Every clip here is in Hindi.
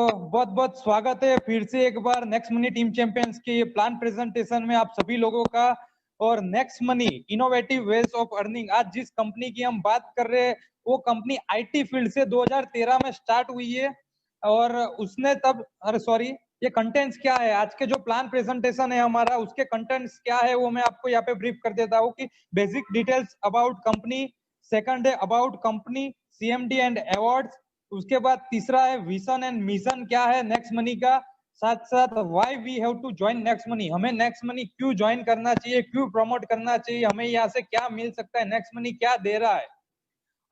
बहुत बहुत स्वागत है फिर से एक बार नेक्स्ट मनी टीम चैंपियंस के ये प्लान प्रेजेंटेशन में आप सभी लोगों का। और next money innovative ways of earning, आज जिस कंपनी की हम बात कर रहे हैं वो कंपनी आईटी फील्ड से 2013 में स्टार्ट हुई है। और उसने तब ये कंटेंट्स क्या है, आज के जो प्लान प्रेजेंटेशन है हमारा, उसके कंटेंट्स क्या है वो मैं आपको यहाँ पे ब्रीफ कर देता हूँ कि basic details about company, second है about company CMD and awards, उसके बाद तीसरा है विजन एंड मिशन क्या है नेक्स्ट मनी का, साथ साथ why we have to join Next Money, हमें नेक्स्ट मनी क्यों ज्वाइन करना चाहिए, क्यों प्रमोट करना चाहिए, हमें यहाँ से क्या मिल सकता है, नेक्स्ट मनी क्या दे रहा है।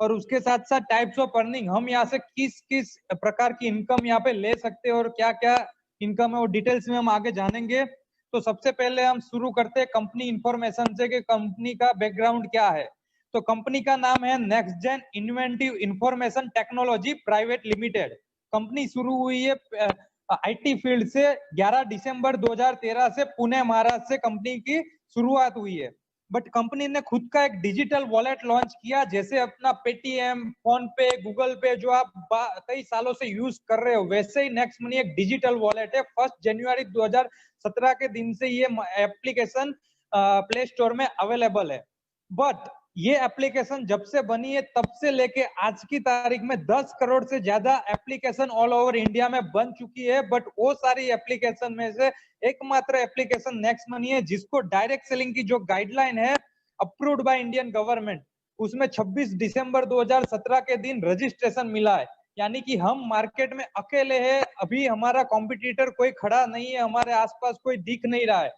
और उसके साथ साथ टाइप्स ऑफ अर्निंग, हम यहाँ से किस किस प्रकार की इनकम यहाँ पे ले सकते हैं और क्या क्या इनकम है वो डिटेल्स में हम आगे जानेंगे। तो सबसे पहले हम शुरू करते हैं कंपनी इंफॉर्मेशन से कि कंपनी का बैकग्राउंड क्या है। तो कंपनी का नाम है Next Gen Inventive Information Technology Private Limited. Company शुरू हुई है आईटी फील्ड से 11 दिसंबर 2013 से पुणे महाराष्ट्र से कंपनी की शुरुआत हुई है। बट कंपनी ने खुद का एक डिजिटल वॉलेट लॉन्च किया, जैसे अपना पेटीएम, फोन पे, गूगल पे जो आप कई सालों से यूज कर रहे हो, वैसे ही नेक्स्ट मनी एक डिजिटल वॉलेट है। 1 जनवरी 2017 के दिन से ये एप्लीकेशन प्ले स्टोर में अवेलेबल है। बट ये एप्लीकेशन जब से बनी है तब से लेके आज की तारीख में 10 करोड़ से ज्यादा एप्लीकेशन ऑल ओवर इंडिया में बन चुकी है। बट वो सारी एप्लीकेशन में से एकमात्र एप्लीकेशन नेक्स्ट मनी है जिसको डायरेक्ट सेलिंग की जो गाइडलाइन है अप्रूव्ड बाय इंडियन गवर्नमेंट, उसमें 26 दिसंबर 2017 के दिन रजिस्ट्रेशन मिला है। यानी कि हम मार्केट में अकेले हैं, अभी हमारा कॉम्पिटिटर कोई खड़ा नहीं है, हमारे आसपास कोई दिख नहीं रहा है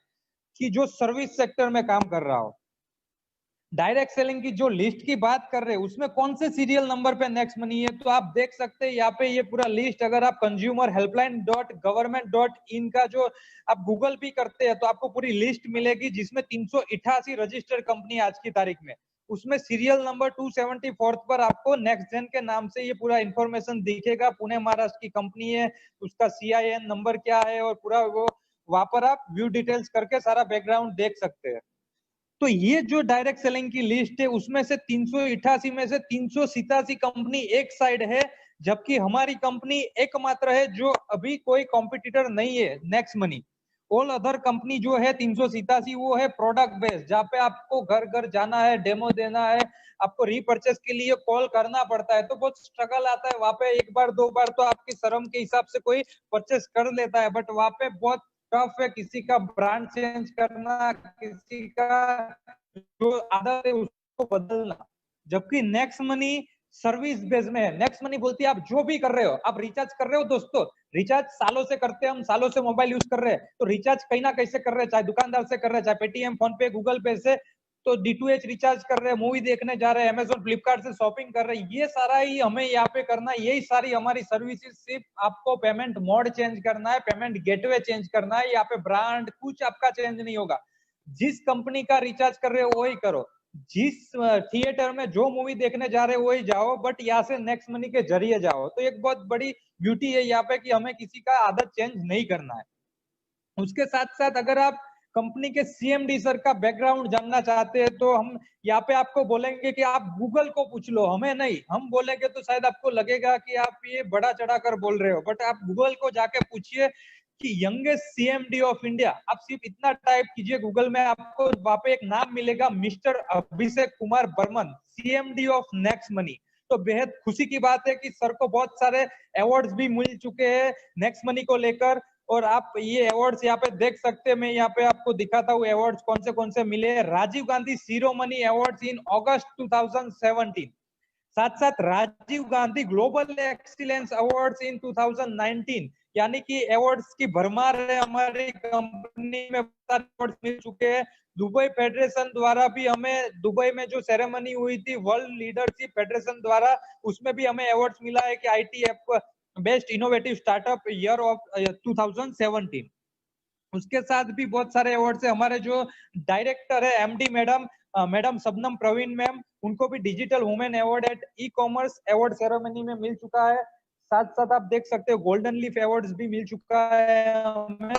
कि जो सर्विस सेक्टर में काम कर रहा हो। डायरेक्ट सेलिंग की जो लिस्ट की बात कर रहे हैं उसमें कौन से सीरियल नंबर पे नेक्स्ट मनी है, तो आप देख सकते हैं यहाँ पे ये पूरा लिस्ट। अगर आप consumerhelpline.government.in का जो आप गूगल भी करते हैं तो आपको पूरी लिस्ट मिलेगी जिसमें 388 रजिस्टर्ड कंपनी आज की तारीख में, उसमें सीरियल नंबर 274 पर आपको नेक्स्ट जेन के नाम से ये पूरा इंफॉर्मेशन दिखेगा। पुणे महाराष्ट्र की कंपनी है, उसका CIN नंबर क्या है और पूरा वो वहां पर आप व्यू डिटेल्स करके सारा बैकग्राउंड देख सकते हैं। तो ये जो डायरेक्ट सेलिंग की लिस्ट है उसमें से 388 में से 387 कंपनी एक साइड है, जबकि हमारी कंपनी एकमात्र है जो अभी कोई कॉम्पिटिटर नहीं है next money. All other company जो है 387 वो है प्रोडक्ट बेस्ड, जहाँ पे आपको घर घर जाना है, डेमो देना है, आपको रीपर्चेस के लिए कॉल करना पड़ता है, तो बहुत स्ट्रगल आता है वहां पे। एक बार दो बार तो आपकी शर्म के हिसाब से कोई परचेस कर लेता है, बट वहां पे बहुत टफ है किसी का ब्रांड चेंज करना, किसी का जो आदत है उसको बदलना। जबकि नेक्स्ट मनी सर्विस बेस में है। नेक्स्ट मनी बोलती है आप जो भी कर रहे हो, आप रिचार्ज कर रहे हो दोस्तों, रिचार्ज सालों से करते हैं हम, सालों से मोबाइल यूज कर रहे हैं, तो रिचार्ज कहीं ना कहीं से कर रहे हैं, चाहे दुकानदार से कर रहे हैं, चाहे पेटीएम, फोन पे, गूगल पे से, तो D2H रिचार्ज कर रहे हैं, मूवी देखने जा रहे हैं, अमेजोन फ्लिपकार्ट से शॉपिंग कर रहे हैं, ये सारा ही हमें यहाँ पे करना है। यही सारी हमारी सर्विसेज, सिर्फ आपको पेमेंट मोड चेंज करना है, पेमेंट गेटवे चेंज करना है, यहाँ पे ब्रांड कुछ आपका चेंज नहीं होगा। जिस कंपनी का रिचार्ज कर रहे हो वही करो, जिस थिएटर में जो मूवी देखने जा रहे हो वही जाओ, बट यहाँ से नेक्स्ट मनी के जरिए जाओ। तो एक बहुत बड़ी ब्यूटी है यहाँ पे कि हमें किसी का आदत चेंज नहीं करना है। उसके साथ साथ अगर आप कंपनी के CMD सर का बैकग्राउंड जानना चाहते हैं तो हम यहाँ पे आपको बोलेंगे कि आप गूगल को पूछ लो, हमें नहीं। हम बोलेंगे तो शायद आपको लगेगा कि आप ये बड़ा चढ़ा कर बोल रहे हो, बट आप गूगल को जाके पूछिए कि यंगेस्ट CMD ऑफ इंडिया, आप सिर्फ इतना टाइप कीजिए गूगल में, आपको वहां पे एक नाम मिलेगा, mister Abhishek Kumar Barman, CMD of Next Money. तो बेहद खुशी की बात है कि सर को बहुत सारे अवार्ड्स भी मिल चुके हैं नेक्स्ट मनी को लेकर, और आप ये अवार्ड्स यहाँ पे देख सकते हैं। मैं यहाँ पे आपको दिखाता हूँ अवार्ड्स कौन से मिले हैं। Rajiv Gandhi Shiromani awards in August 2017, साथ साथ Rajiv Gandhi global excellence awards in 2019, यानी कि अवार्ड्स की भरमार है हमारी कंपनी में, अवार्ड्स मिल चुके हैं। दुबई फेडरेशन द्वारा भी हमें, दुबई में जो सेरेमनी हुई थी वर्ल्ड लीडरशिप फेडरेशन द्वारा, उसमें भी हमें अवार्ड्स मिला है कि IT app best innovative startup year of 2017। उसके साथ भी बहुत सारे अवार्ड्स है। हमारे जो डायरेक्टर है MD madam Shabnam Praveen ma'am, उनको भी digital women award at e-commerce award ceremony में मिल चुका है। साथ साथ आप देख सकते हो गोल्डन लीफ अवार्ड्स भी मिल चुका है हमें।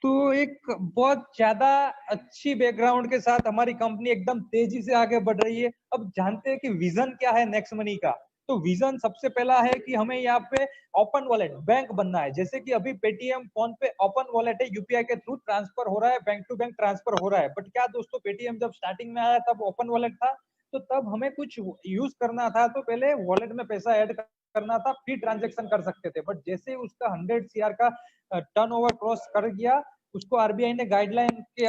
तो एक बहुत ज्यादा अच्छी बैकग्राउंड के साथ हमारी कंपनी एकदम तेजी से आगे बढ़ रही है। अब जानते हैं कि विजन क्या है नेक्स्ट मनी का। तो विजन सबसे पहला है कि हमें यहाँ पे ओपन वॉलेट बैंक बनना है। जैसे कि अभी पेटीएम फोन पे ओपन वॉलेट है, यूपीआई के थ्रू ट्रांसफर हो रहा है, बैंक टू बैंक ट्रांसफर हो रहा है। बट क्या दोस्तों, पेटीएम जब स्टार्टिंग में आया तब ओपन वॉलेट था, तो तब हमें कुछ यूज करना था तो पहले वॉलेट में पैसा ऐड करना था, फिर ट्रांजेक्शन कर सकते थे। बट जैसे ही उसका 100 सीआर का टर्नओवर क्रॉस कर गया, उसको आरबीआई ने गाइडलाइन के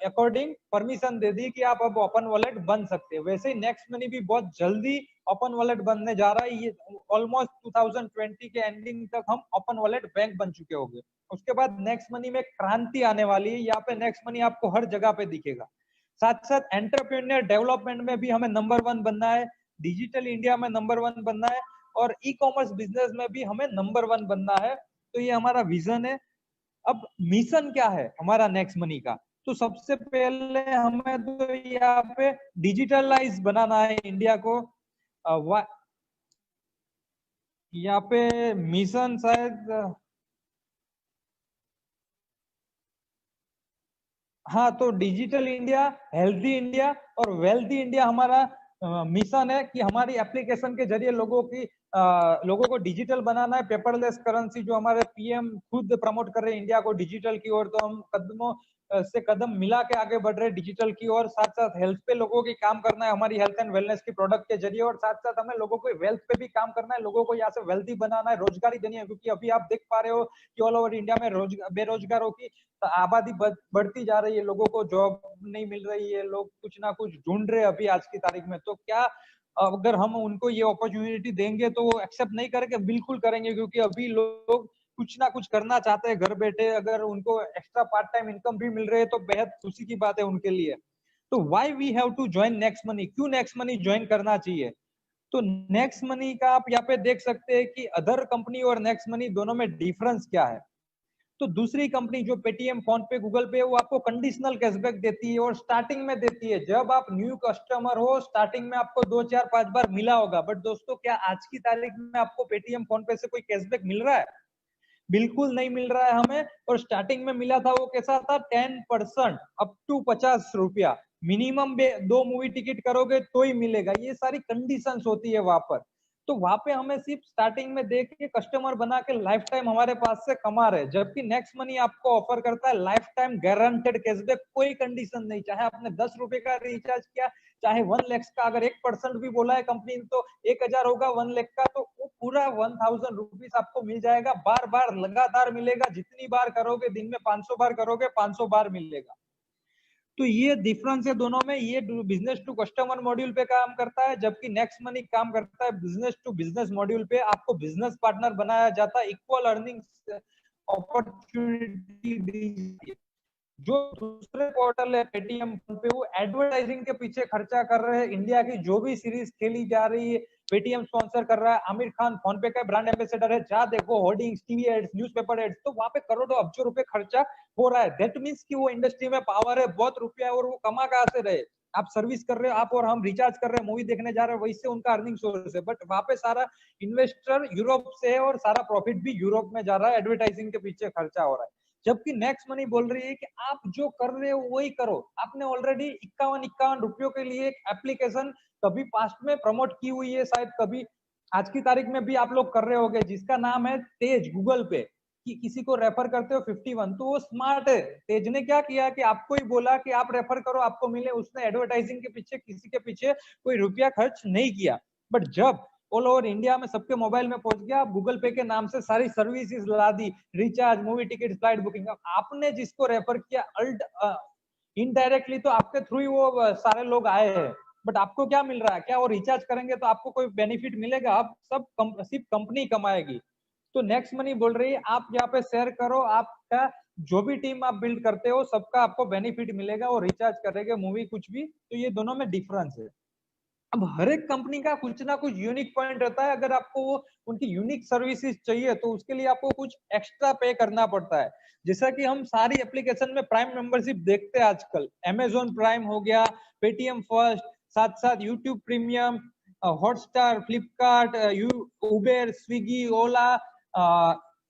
अकॉर्डिंग परमिशन दे दी कि आप अब ओपन वॉलेट बन सकते हैं। वैसे ही नेक्स्ट मनी भी बहुत जल्दी ओपन वॉलेट बनने जा रहा है। ये ऑलमोस्ट 2020 के एंडिंग तक हम ओपन वॉलेट बैंक बन चुके होंगे। उसके बाद नेक्स्ट मनी में क्रांति आने वाली है। यहाँ पे नेक्स्ट मनी आपको हर जगह पे दिखेगा। साथ साथ एंटरप्रेन्योर डेवलपमेंट में भी हमें नंबर 1 बनना है, डिजिटल इंडिया में नंबर 1 बनना है, और ई कॉमर्स बिजनेस में भी हमें नंबर 1 बनना है। तो ये हमारा विजन है। अब मिशन क्या है हमारा नेक्स्ट मनी का? तो सबसे पहले हमें तो यहाँ पे डिजिटलाइज बनाना है इंडिया को। यहाँ पे मिशन शायद, हाँ, तो डिजिटल इंडिया, हेल्थी इंडिया और वेल्थी इंडिया हमारा मिशन है कि हमारी एप्लीकेशन के जरिए लोगों को डिजिटल बनाना है। पेपरलेस करेंसी जो हमारे पीएम खुद प्रमोट कर रहे हैं इंडिया को डिजिटल की ओर, तो हम कदमों से कदम मिला के आगे बढ़ रहे हैं डिजिटल की ओर। साथ साथ हेल्थ पे लोगों की काम करना है हमारी हेल्थ एंड वेलनेस की प्रोडक्ट के जरिए, और साथ साथ हमें लोगों को वेल्थ पे भी काम करना है, लोगों को यहाँ से वेल्थी बनाना है, रोजगारी देनी है। क्योंकि अभी आप देख पा रहे हो कि ऑल ओवर इंडिया में बेरोजगारों की आबादी बढ़ती जा रही है, लोगों को जॉब नहीं मिल रही है, लोग कुछ ना कुछ ढूंढ रहे हैं अभी आज की तारीख में। तो क्या अगर हम उनको ये अपॉर्चुनिटी देंगे तो वो एक्सेप्ट नहीं करेंगे? बिल्कुल करेंगे, क्योंकि अभी लोग कुछ ना कुछ करना चाहते हैं घर बैठे। अगर उनको एक्स्ट्रा पार्ट टाइम इनकम भी मिल रही है तो बेहद खुशी की बात है उनके लिए। तो why we have to join Next Money, क्यों नेक्स्ट मनी ज्वाइन करना चाहिए? तो नेक्स्ट मनी का आप यहाँ पे देख सकते हैं कि अदर कंपनी और नेक्स्ट मनी दोनों में डिफरेंस क्या है। तो दूसरी कंपनी जो पेटीएम, फोन पे, गूगल पे, वो आपको कंडीशनल कैशबैक देती है और स्टार्टिंग में देती है। जब आप न्यू कस्टमर हो, स्टार्टिंग में आपको 2 4 5 बार मिला होगा। बट दोस्तों, क्या आज की तारीख में आपको पेटीएम, फोन पे से कोई कैशबैक मिल रहा है? बिल्कुल नहीं मिल रहा है हमें। और स्टार्टिंग में मिला था वो कैसा था? 10% अप टू 50 रुपया मिनिमम। 2 मूवी टिकट करोगे तो ही मिलेगा। ये सारी कंडीशंस होती है वहां पर। तो वहां पे हमें सिर्फ स्टार्टिंग में देख के कस्टमर बना के लाइफ टाइम हमारे पास से कमा रहे, जबकि नेक्स्ट मनी आपको ऑफर करता है लाइफ टाइम गारंटेड कैशबैक। कोई कंडीशन नहीं, चाहे आपने 10 रुपए का रिचार्ज किया, चाहे 1 लाख का, अगर 1% भी बोला है कंपनी ने तो 1,000 होगा 1 लाख का, तो वो पूरा 1000 रुपीज आपको मिल जाएगा। बार बार लगातार मिलेगा, जितनी बार करोगे, दिन में 500 बार करोगे 500 बार मिलेगा। तो ये डिफरेंस है दोनों में। ये बिजनेस टू कस्टमर मॉड्यूल पे काम करता है, जबकि नेक्स्ट मनी काम करता है बिजनेस टू बिजनेस मॉड्यूल पे। आपको बिजनेस पार्टनर बनाया जाता है, इक्वल अर्निंग अपॉर्चुनिटी। जो दूसरे पोर्टल है पेटीएम, पे वो एडवर्टाइजिंग के पीछे खर्चा कर रहे हैं। इंडिया की जो भी सीरीज खेली जा रही है पेटीएम स्पॉन्सर कर रहा है। आमिर खान फोन पे का ब्रांड एम्बेसडर है, जहां देखो hoardings, TV ads, newspaper ads, तो वहां पे करोड़ों अब्जों रुपए खर्चा हो रहा है। दैट मीन्स कि वो इंडस्ट्री में पावर है, बहुत रुपया है, और वो कमा कहां से रहे? आप सर्विस कर रहे हो, आप और हम रिचार्ज कर रहे हैं, मूवी देखने जा रहे हैं, वही से उनका अर्निंग सोर्स है। बट वहां पे सारा इन्वेस्टर यूरोप से है और सारा प्रॉफिट भी यूरोप में जा रहा है, एडवर्टाइजिंग के पीछे खर्चा हो रहा है। जबकि नेक्स्ट मनी बोल रही है कि आप जो कर रहे हो वही करो। आपने ऑलरेडी 51 रुपयों के लिए एक एप्लीकेशन कभी पास्ट में प्रमोट की हुई है, शायद कभी आज की तारीख में भी आप लोग कर रहे होंगे, जिसका नाम है तेज, गूगल पे, कि किसी को रेफर करते हो 51। तो वो स्मार्ट है। तेज ने क्या किया कि आपको ही बोला कि आप रेफर करो आपको मिले। उसने एडवर्टाइजिंग के पीछे, किसी के पीछे कोई रुपया खर्च नहीं किया। बट जब ऑल ओवर इंडिया में सबके मोबाइल में पहुंच गया, गूगल पे के नाम से सारी सर्विसेज ला दी, recharge, movie ticket, flight booking. आपने जिसको रेफर किया इनडायरेक्टली तो आपके थ्रू ही वो सारे लोग आए हैं। बट आपको क्या मिल रहा है? क्या वो रिचार्ज करेंगे तो आपको कोई बेनिफिट मिलेगा? आप सब सिर्फ कंपनी कमाएगी। तो नेक्स्ट मनी बोल रही है आप यहाँ पे शेयर करो, आपका जो भी टीम आप बिल्ड करते हो सबका आपको बेनिफिट मिलेगा, वो रिचार्ज करेगा, मूवी कुछ भी। तो ये दोनों में डिफरेंस है। अब हर एक कंपनी का कुछ ना कुछ यूनिक पॉइंट रहता है। अगर आपको वो उनकी यूनिक सर्विसेज चाहिए तो उसके लिए आपको कुछ एक्स्ट्रा पे करना पड़ता है। जैसा कि हम सारी एप्लीकेशन में प्राइम मेंबरशिप देखते हैं आजकल, अमेजोन प्राइम हो गया, पेटीएम फर्स्ट, साथ साथ YouTube premium, Hotstar, Flipkart, Uber, Swiggy, Ola,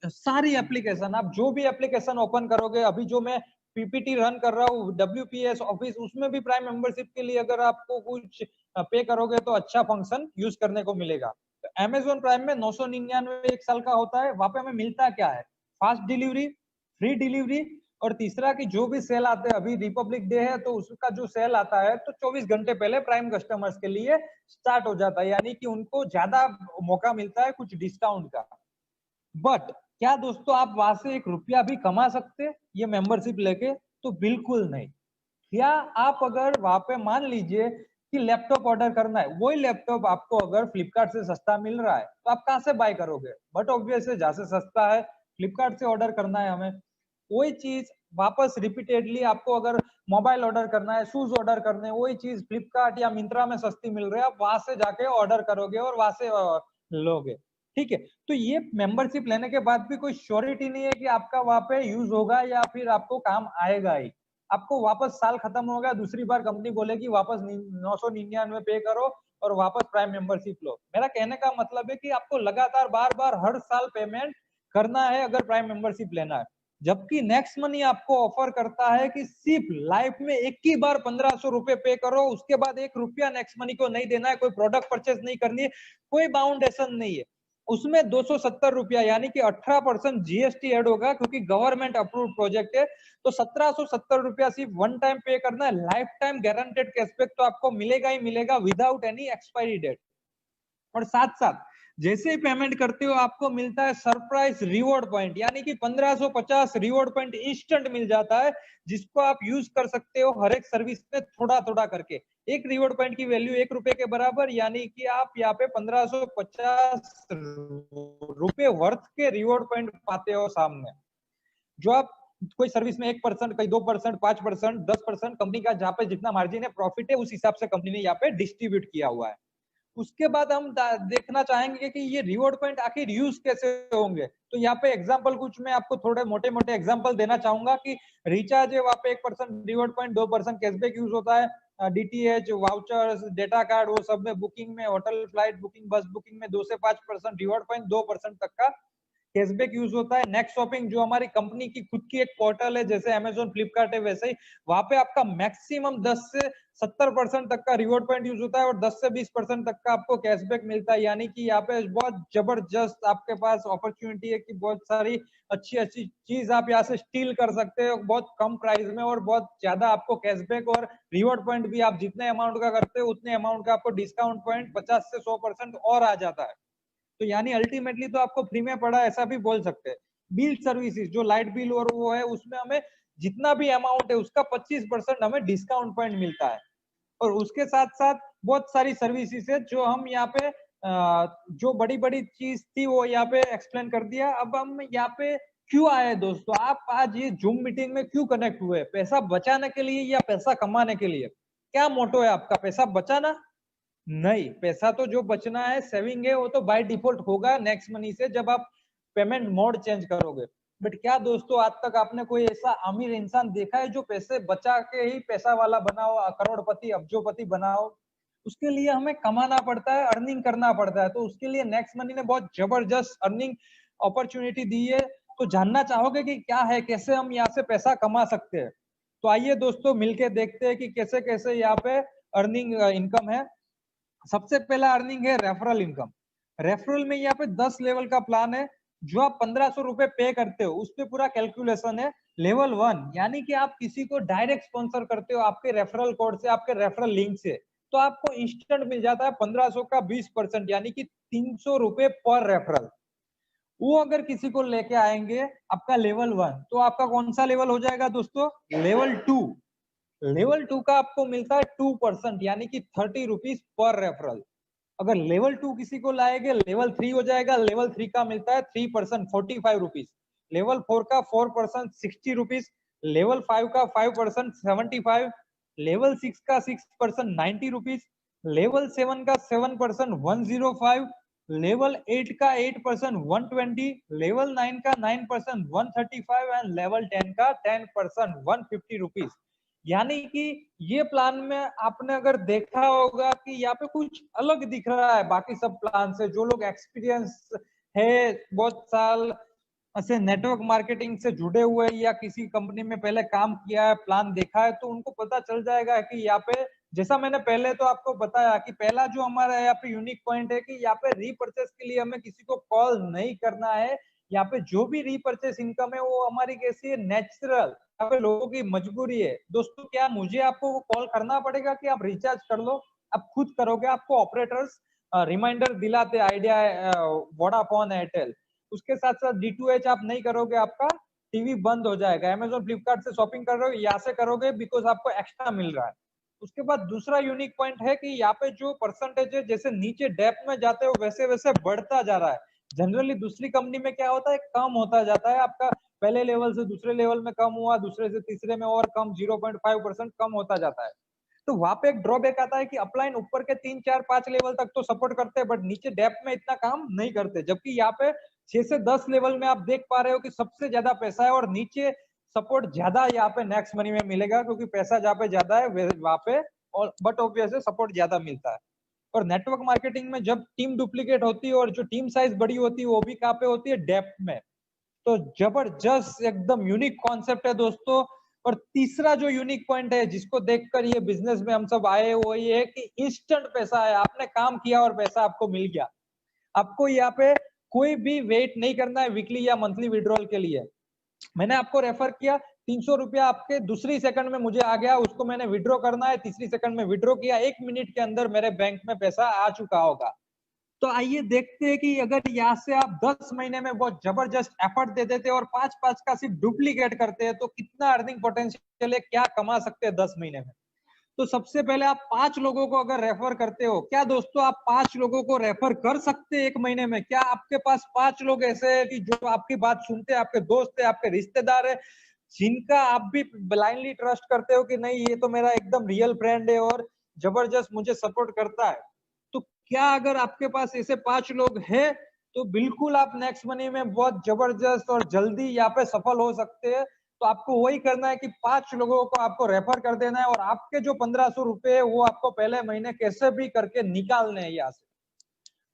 सारी एप्लीकेशन, आप जो भी एप्लीकेशन ओपन करोगे, अभी जो मैं पीपीटी रन कर रहा हूँ डब्ल्यूपीएस ऑफिस, उसमें भी प्राइम मेंबरशिप के लिए अगर आपको कुछ पे करोगे तो अच्छा फंक्शन यूज करने को मिलेगा। अमेजोन प्राइम में 999 एक साल का होता है। वहां पे हमें मिलता क्या है? फास्ट डिलीवरी, फ्री डिलीवरी, और तीसरा कि जो भी सेल आते हैं, अभी रिपब्लिक डे है तो उसका जो सेल आता है तो 24 घंटे पहले प्राइम कस्टमर्स के लिए स्टार्ट हो जाता है, यानी कि उनको ज्यादा मौका मिलता है कुछ डिस्काउंट का। बट क्या दोस्तों आप वहां से 1 रुपया भी कमा सकते ये मेंबरशिप लेके? तो बिल्कुल नहीं। या आप अगर वहां पे मान लीजिए कि लैपटॉप ऑर्डर करना है, वही लैपटॉप आपको अगर फ्लिपकार्ट से सस्ता मिल रहा है तो आप कहाँ से बाय करोगे? बट ऑब्वियसली जहाँ से सस्ता है फ्लिपकार्ट से ऑर्डर करना है हमें। वही चीज वापस रिपीटेडली आपको अगर मोबाइल ऑर्डर करना है, शूज ऑर्डर करने, वही चीज फ्लिपकार्ट या मिंत्रा में सस्ती मिल रही है, आप वहां से जाके ऑर्डर करोगे और वहां से लोगे। ठीक है, तो ये मेंबरशिप लेने के बाद भी कोई श्योरिटी नहीं है कि आपका वहां पे यूज होगा या फिर आपको काम आएगा ही। आपको वापस साल खत्म हो गया, दूसरी बार कंपनी बोलेगी वापस 999 पे करो और वापस प्राइम मेंबरशिप लो। मेरा कहने का मतलब है कि आपको लगातार बार बार हर साल पेमेंट करना है अगर प्राइम मेंबरशिप लेना है। जबकि नेक्स्ट मनी आपको ऑफर करता है कि सिर्फ लाइफ में एक ही बार 1500 रुपए पे करो, उसके बाद 1 रुपया नेक्स्ट मनी को नहीं देना है, कोई प्रोडक्ट परचेज नहीं करनी है, कोई बाउंडेशन नहीं है। उसमें 270 रुपया यानी कि 18% जीएसटी ऐड होगा, क्योंकि गवर्नमेंट अप्रूव्ड प्रोजेक्ट है। तो 1770 रुपया सिर्फ वन टाइम पे करना है। लाइफ टाइम गारंटेड कैशबैक तो आपको मिलेगा ही मिलेगा विदाउट एनी एक्सपायरी डेट। और साथ साथ जैसे ही पेमेंट करते हो आपको मिलता है सरप्राइज रिवॉर्ड पॉइंट, यानी कि 1550 रिवॉर्ड पॉइंट इंस्टेंट मिल जाता है, जिसको आप यूज कर सकते हो हर एक सर्विस में थोड़ा थोड़ा करके। एक रिवॉर्ड पॉइंट की वैल्यू 1 रुपए के बराबर, यानी कि आप यहाँ पे 1550 रुपए वर्थ के रिवॉर्ड पॉइंट पाते हो सामने। जो आप कोई सर्विस में 1%, कहीं 2%, 5%, 10%, कंपनी का जहाँ पे जितना मार्जिन है, प्रॉफिट है, उस हिसाब से कंपनी ने यहाँ पे डिस्ट्रीब्यूट किया हुआ है। उसके बाद हम देखना चाहेंगे कि ये रिवॉर्ड पॉइंट आखिर यूज कैसे होंगे। तो यहाँ पे एग्जांपल कुछ मैं आपको थोड़े मोटे मोटे एग्जांपल देना चाहूंगा कि रिचार्ज है, वहाँ पे 1% रिवॉर्ड पॉइंट, 2% कैशबैक यूज होता है। डीटीएच, वाउचर्स, डेटा कार्ड, वो सब में, बुकिंग में, होटल फ्लाइट बुकिंग, बस बुकिंग में 2 से 5% रिवॉर्ड पॉइंट, 2% तक का कैशबैक यूज होता है। नेक्स्ट शॉपिंग जो हमारी कंपनी की खुद की एक पोर्टल है, जैसे अमेजोन, फ्लिपकार्ट है, वैसे ही वहां पे आपका मैक्सिमम 10 से 70% तक का रिवॉर्ड पॉइंट यूज होता है और 10 से 20% तक का आपको कैशबैक मिलता है। यानी कि यहाँ पे बहुत जबरदस्त आपके पास अपॉर्चुनिटी है कि बहुत सारी अच्छी अच्छी चीज आप यहाँ से स्टील कर सकते हो बहुत कम प्राइस में, और बहुत ज्यादा आपको कैशबैक और रिवॉर्ड पॉइंट भी आप जितने अमाउंट का करते हो उतने अमाउंट का आपको डिस्काउंट पॉइंट 50 से 100% और आ जाता है। तो यानी अल्टीमेटली तो आपको फ्री में पड़ा ऐसा भी बोल सकते हैं। बिल सर्विसेज जो लाइट बिल और वो है, उसमें हमें जितना भी अमाउंट है उसका 25% हमें डिस्काउंट पॉइंट मिलता है। और उसके साथ साथ बहुत सारी सर्विसेज है जो हम यहाँ पे जो बड़ी बड़ी चीज थी वो यहाँ पे एक्सप्लेन कर दिया। अब हम यहाँ पे क्यों आए दोस्तों, आप आज ये जूम मीटिंग में क्यों कनेक्ट हुए? पैसा बचाने के लिए या पैसा कमाने के लिए? क्या मोटो है आपका? पैसा बचाना? नहीं, पैसा तो जो बचना है, सेविंग है, वो तो बाय डिफॉल्ट होगा नेक्स्ट मनी से जब आप पेमेंट मोड चेंज करोगे। बट क्या दोस्तों आज तक आपने कोई ऐसा अमीर इंसान देखा है जो पैसे बचा के ही पैसा वाला बनाओ, करोड़पति, अब्जोपति बनाओ? उसके लिए हमें कमाना पड़ता है, अर्निंग करना पड़ता है। तो उसके लिए नेक्स्ट मनी ने बहुत जबरदस्त अर्निंग अपॉर्चुनिटी दी है। तो जानना चाहोगे कि क्या है, कैसे हम यहाँ से पैसा कमा सकते हैं? तो आइए दोस्तों मिलके देखते हैं कि कैसे कैसे यहाँ पे अर्निंग इनकम है। सबसे पहला अर्निंग है रेफरल इनकम। रेफरल में यहाँ पे 10 लेवल का प्लान है। जो आप 1500 रुपए पे करते हो उस पे पूरा कैलकुलेशन है। लेवल 1 यानी कि आप किसी को डायरेक्ट स्पॉन्सर करते हो आपके रेफरल कोड से, आपके रेफरल लिंक से, तो आपको इंस्टेंट मिल जाता है 1500 का 20%, यानी कि 300 रुपए पर रेफरल। वो अगर किसी को लेके आएंगे आपका लेवल 1, तो आपका कौन सा लेवल हो जाएगा दोस्तों? लेवल 2। लेवल 2 का आपको मिलता है 2%, यानी कि 30 रुपीज पर रेफरल। अगर लेवल 2 किसी को लाएंगे, लेवल 3 हो जाएगा। लेवल 3 का मिलता है 3%, 45 रुपीज। लेवल 4 का 4%, 60 रुपीज। लेवल 5 का 5%, 75। लेवल 6 का 6%, 90 रुपीज। लेवल 7 का 7%, 105। लेवल 8 का 8%, 120। लेवल 9 का 9%, 135। एंड लेवल 10 का 10%, 150 रुपीज। यानी कि ये प्लान में आपने अगर देखा होगा कि यहाँ पे कुछ अलग दिख रहा है बाकी सब प्लान से। जो लोग एक्सपीरियंस है, बहुत साल ऐसे नेटवर्क मार्केटिंग से जुड़े हुए या किसी कंपनी में पहले काम किया है, प्लान देखा है, तो उनको पता चल जाएगा कि यहाँ पे जैसा मैंने पहले तो आपको बताया कि पहला जो हमारा यहाँ पे यूनिक पॉइंट है कि यहाँ पे रीपर्चेस के लिए हमें किसी को कॉल नहीं करना है। यहाँ पे जो भी रीपर्चेस इनकम है वो हमारी कैसी है, नेचुरल। यहाँ पे लोगों की मजबूरी है दोस्तों। क्या मुझे आपको वो कॉल करना पड़ेगा कि आप रिचार्ज कर लो? आप खुद करोगे। आपको ऑपरेटर्स रिमाइंडर दिलाते, आइडिया, वोडाफोन, एयरटेल। उसके साथ साथ D2H आप नहीं करोगे, आपका टीवी बंद हो जाएगा। अमेजोन फ्लिपकार्ट से शॉपिंग कर रहे हो, यहाँ से करोगे बिकॉज आपको एक्स्ट्रा मिल रहा है। उसके बाद दूसरा यूनिक पॉइंट है कि यहाँ पे जो परसेंटेज है, जैसे नीचे डेप्थ में जाते हो वैसे वैसे बढ़ता जा रहा है। जनरली दूसरी कंपनी में क्या होता है, कम होता जाता है आपका। पहले लेवल से दूसरे लेवल में कम हुआ, दूसरे से तीसरे में और कम, 0.5% कम होता जाता है। तो वहां पे एक ड्रॉबैक आता है कि अपलाइन ऊपर के 3, 4, 5 लेवल तक तो सपोर्ट करते हैं, बट नीचे डेप्थ में इतना काम नहीं करते। जबकि यहाँ पे 6 से 10 लेवल में आप देख पा रहे हो कि सबसे ज्यादा पैसा है, और नीचे सपोर्ट ज्यादा यहाँ पे नेक्स्ट मनी में मिलेगा, क्योंकि पैसा जहाँ पे ज्यादा है वहां पे, और बट ऑब्वियसली सपोर्ट ज्यादा मिलता है। और नेटवर्क मार्केटिंग में जब टीम डुप्लीकेट होती है और जो टीम साइज बड़ी होती है, वो भी कहाँ पे होती है, डेप्थ में। तो जबरदस्त एकदम यूनिक कॉन्सेप्ट है दोस्तों। और तीसरा जो यूनिक पॉइंट है जिसको देखकर ये बिजनेस में हम सब आए, वो ये है कि इंस्टेंट पैसा है। आपने काम किया और पैसा आपको मिल गया। आपको यहाँ पे कोई भी वेट नहीं करना है वीकली या मंथली विड्रॉल के लिए। मैंने आपको रेफर किया, 300 रुपया आपके दूसरी सेकंड में मुझे आ गया, उसको मैंने विड्रॉ करना है, तीसरी सेकंड में विड्रॉ किया, 1 मिनट के अंदर मेरे बैंक में पैसा आ चुका होगा। तो आइए देखते हैं कि अगर यहाँ से आप 10 महीने में बहुत जबरदस्त एफर्ट दे देते हैं और 5-5 का सिर्फ डुप्लीकेट करते हैं, तो कितना अर्निंग पोटेंशियल है, क्या कमा सकते हैं 10 महीने में। तो सबसे पहले आप 5 लोगों को अगर रेफर करते हो, क्या दोस्तों आप 5 लोगों को रेफर कर सकते हैं 1 महीने में? क्या आपके पास 5 लोग ऐसे हैं कि जो आपकी बात सुनते हैं, आपके दोस्त है, आपके रिश्तेदार है, जिनका आप भी ब्लाइंडली ट्रस्ट करते हो कि नहीं ये तो मेरा एकदम रियल फ्रेंड है और जबरदस्त मुझे सपोर्ट करता है? तो क्या अगर आपके पास ऐसे 5 लोग हैं, तो बिल्कुल आप नेक्स्ट मनी में बहुत जबरदस्त और जल्दी यहाँ पे सफल हो सकते हैं। तो आपको वही करना है कि 5 लोगों को आपको रेफर कर देना है, और आपके जो 1500 रुपए है वो आपको पहले महीने कैसे भी करके निकालने हैं यहाँ से।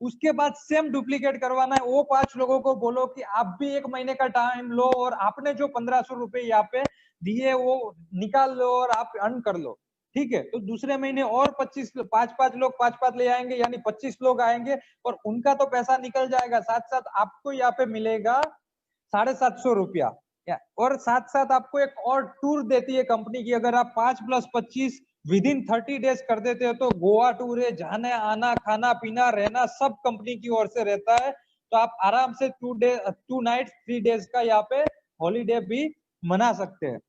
उसके बाद सेम डुप्लीकेट करवाना है। वो 5 लोगों को बोलो कि आप भी 1 महीने का टाइम लो, और आपने जो 1500 रुपए यहाँ पे दिए वो निकाल लो और आप अर्न कर लो। ठीक है, तो दूसरे महीने और 25 5-5 लोग 5-5 ले आएंगे, यानी 25 लोग आएंगे, और उनका तो पैसा निकल जाएगा। साथ साथ आपको यहाँ पे मिलेगा 750 रुपया। और साथ साथ आपको एक और टूर देती है कंपनी की। अगर आप 5+25 विद इन 30 डेज कर देते हो, तो गोवा टूर है, जाने आना, खाना पीना रहना सब कंपनी की ओर से रहता है। तो आप आराम से 2 नाइट्स 3 डेज का यहाँ पे हॉलीडे भी मना सकते हैं।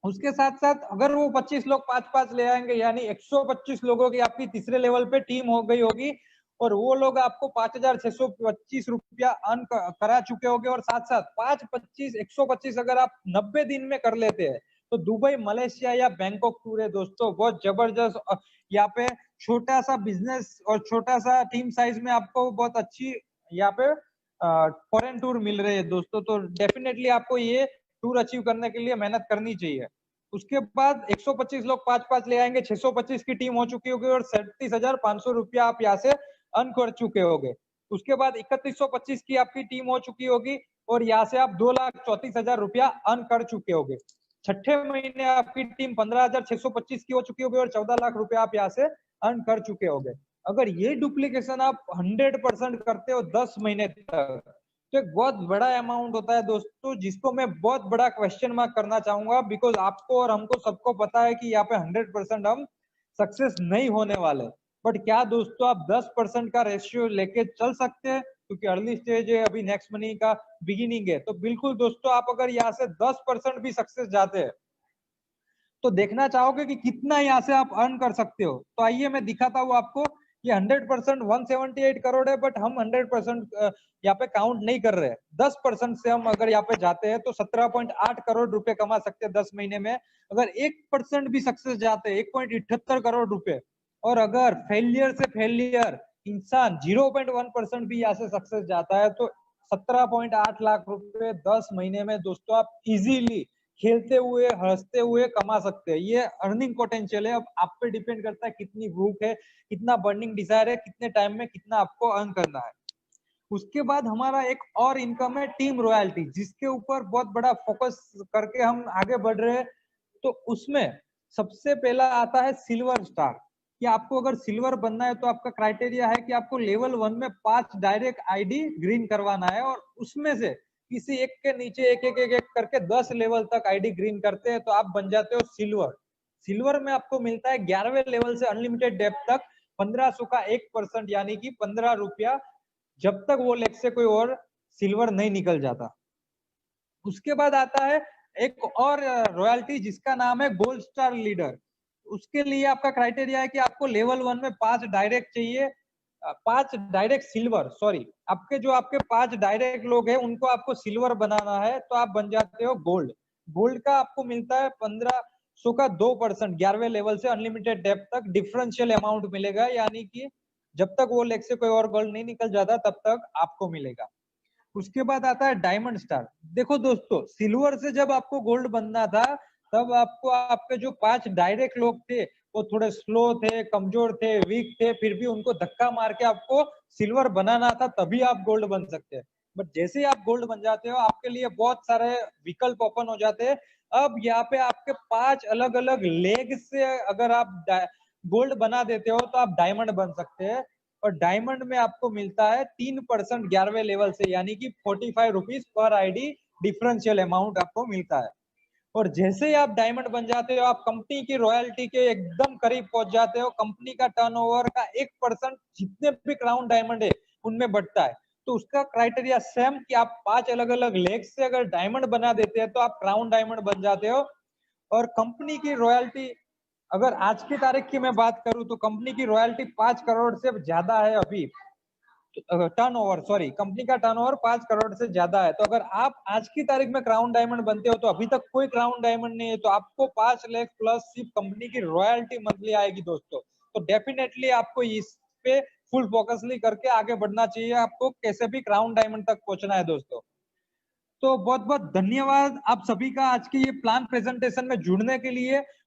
उसके साथ साथ अगर वो 25 लोग 5-5 ले आएंगे, यानी 125 लोगों की आपकी तीसरे लेवल पे टीम हो गई होगी, और वो लोग आपको 5,625 रुपया अर्न करा चुके होंगे। और साथ साथ 125 अगर आप 90 दिन में कर लेते हैं, तो दुबई, मलेशिया या बैंकॉक टूर है दोस्तों, बहुत जबरदस्त। यहाँ पे छोटा सा बिजनेस और छोटा सा टीम साइज में आपको बहुत अच्छी यहाँ पे फॉरेन टूर मिल रही है दोस्तों। तो डेफिनेटली आपको ये टूर अचीव करने के लिए मेहनत करनी चाहिए। उसके बाद 125 लोग 5-5 ले आएंगे, 625 की टीम हो चुकी होगी, और 37,500 रुपया आप यहाँ से अर्न कर चुके होंगे। उसके बाद 3125 की आपकी टीम हो चुकी होगी, और यहाँ से आप 2,34,000 रुपया अर्न कर चुके होंगे। छठे महीने आपकी टीम 15,625 की हो चुकी होगी, और 14 लाख रुपया आप यहाँ से अर्न कर चुके होंगे। अगर ये डुप्लीकेशन आप 100% करते हो 10 महीने तक, तो एक बहुत बड़ा अमाउंट होता है दोस्तों, जिसको मैं बहुत बड़ा क्वेश्चन मार्क करना चाहूंगा। बिकॉज आपको और हमको सबको पता है कि यहाँ पे 100% हम सक्सेस नहीं होने वाले। बट क्या दोस्तों आप 10% का रेशियो लेके चल सकते हैं? क्योंकि अर्ली स्टेज है, अभी नेक्स्ट मनी का बिगिनिंग है। तो बिल्कुल दोस्तों, आप अगर यहाँ से 10% भी सक्सेस जाते हैं, तो देखना चाहोगे कि कितना यहाँ से आप अर्न कर सकते हो। तो आइए मैं दिखाता हूँ आपको। ये 100% 178 करोड़ है, बट हम 100% यहाँ पे काउंट नहीं कर रहे। 10% से हम अगर यहाँ पे जाते हैं, तो 17.8 करोड़ रुपए कमा सकते हैं 10 महीने में। अगर 1% भी सक्सेस जाते हैं, 1.78 करोड़ रुपए। और अगर फेलियर से फेलियर इंसान 0.1% भी यहाँ से सक्सेस जाता है, तो 17.8 लाख रुपए 10 महीने में दोस्तों आप इजीली खेलते हुए, हंसते हुए कमा सकते हैं। ये अर्निंग पोटेंशियल है। अब आप पे डिपेंड करता है कितनी भूख है, कितना बर्निंग डिजायर है, कितने टाइम में कितना आपको अर्न करना है। उसके बाद हमारा एक और इनकम है टीम रॉयल्टी, जिसके ऊपर बहुत बड़ा फोकस करके हम आगे बढ़ रहे हैं। तो उसमें सबसे पहला आता है सिल्वर स्टार, कि आपको अगर सिल्वर बनना है तो आपका क्राइटेरिया है कि आपको लेवल 1 में 5 डायरेक्ट आईडी ग्रीन करवाना है, और उसमें से किसी एक के नीचे एक करके 10 लेवल तक आईडी ग्रीन करते हैं तो आप बन जाते हो सिल्वर। सिल्वर में आपको मिलता है 11वें लेवल से अनलिमिटेड डेप्थ तक 1500 का 1% यानी कि 15 रुपया, जब तक वो लेग से कोई और सिल्वर नहीं निकल जाता। उसके बाद आता है एक और रॉयल्टी जिसका नाम है गोल्ड स्टार लीडर। उसके लिए आपका क्राइटेरिया है कि आपको लेवल 1 में 5 डायरेक्ट चाहिए, 5 डायरेक्ट सिल्वर, सॉरी, आपके 5 डायरेक्ट लोग हैं उनको आपको सिल्वर बनाना है तो आप बन जाते हो गोल्ड। गोल्ड का आपको मिलता है 1500 का 2%, 11वें लेवल से अनलिमिटेड डेप्थ तक डिफरेंशियल अमाउंट मिलेगा, यानी कि जब तक वो लेग से कोई और गोल्ड नहीं निकल जाता तब तक आपको मिलेगा। उसके बाद आता है डायमंड स्टार। देखो दोस्तों, सिल्वर से जब आपको गोल्ड बनना था तब आपको आपके जो 5 डायरेक्ट लोग थे वो थोड़े स्लो थे, कमजोर थे, वीक थे, फिर भी उनको धक्का मार के आपको सिल्वर बनाना था, तभी आप गोल्ड बन सकते हैं। बट जैसे ही आप गोल्ड बन जाते हो आपके लिए बहुत सारे विकल्प ओपन हो जाते हैं। अब यहाँ पे आपके 5 अलग अलग लेग से अगर आप गोल्ड बना देते हो तो आप डायमंड बन सकते हैं, और डायमंड में आपको मिलता है 3% 11वें लेवल से, यानी कि 45 rupees per ID differential amount आपको मिलता है। और जैसे ही आप डायमंड बन जाते हो आप कंपनी की रॉयल्टी के एकदम करीब पहुंच जाते हो। कंपनी का टर्नओवर का 1% जितने भी क्राउन डायमंड है उनमें बढ़ता है। तो उसका क्राइटेरिया सेम कि आप 5 अलग अलग लेग से अगर डायमंड बना देते हैं तो आप क्राउन डायमंड बन जाते हो। और कंपनी की रॉयल्टी, अगर आज की तारीख की मैं बात करूं तो कंपनी की रॉयल्टी 5 करोड़ से ज्यादा है अभी। टर्नओवर, सॉरी, कंपनी का टर्नओवर 5 करोड़ से ज्यादा है। तो अगर आप आज की तारीख में क्राउन डायमंड बनते हो तो अभी तक कोई क्राउन डायमंड नहीं है, तो आपको 5 लाख प्लस सिर्फ कंपनी की रॉयल्टी मंथली आएगी दोस्तों। तो डेफिनेटली आपको इस पे फुल फोकसली करके आगे बढ़ना चाहिए, आपको कैसे भी क्राउन डायमंड तक पहुंचना है दोस्तों। तो बहुत बहुत धन्यवाद आप सभी का आज की ये प्लान प्रेजेंटेशन में जुड़ने के लिए।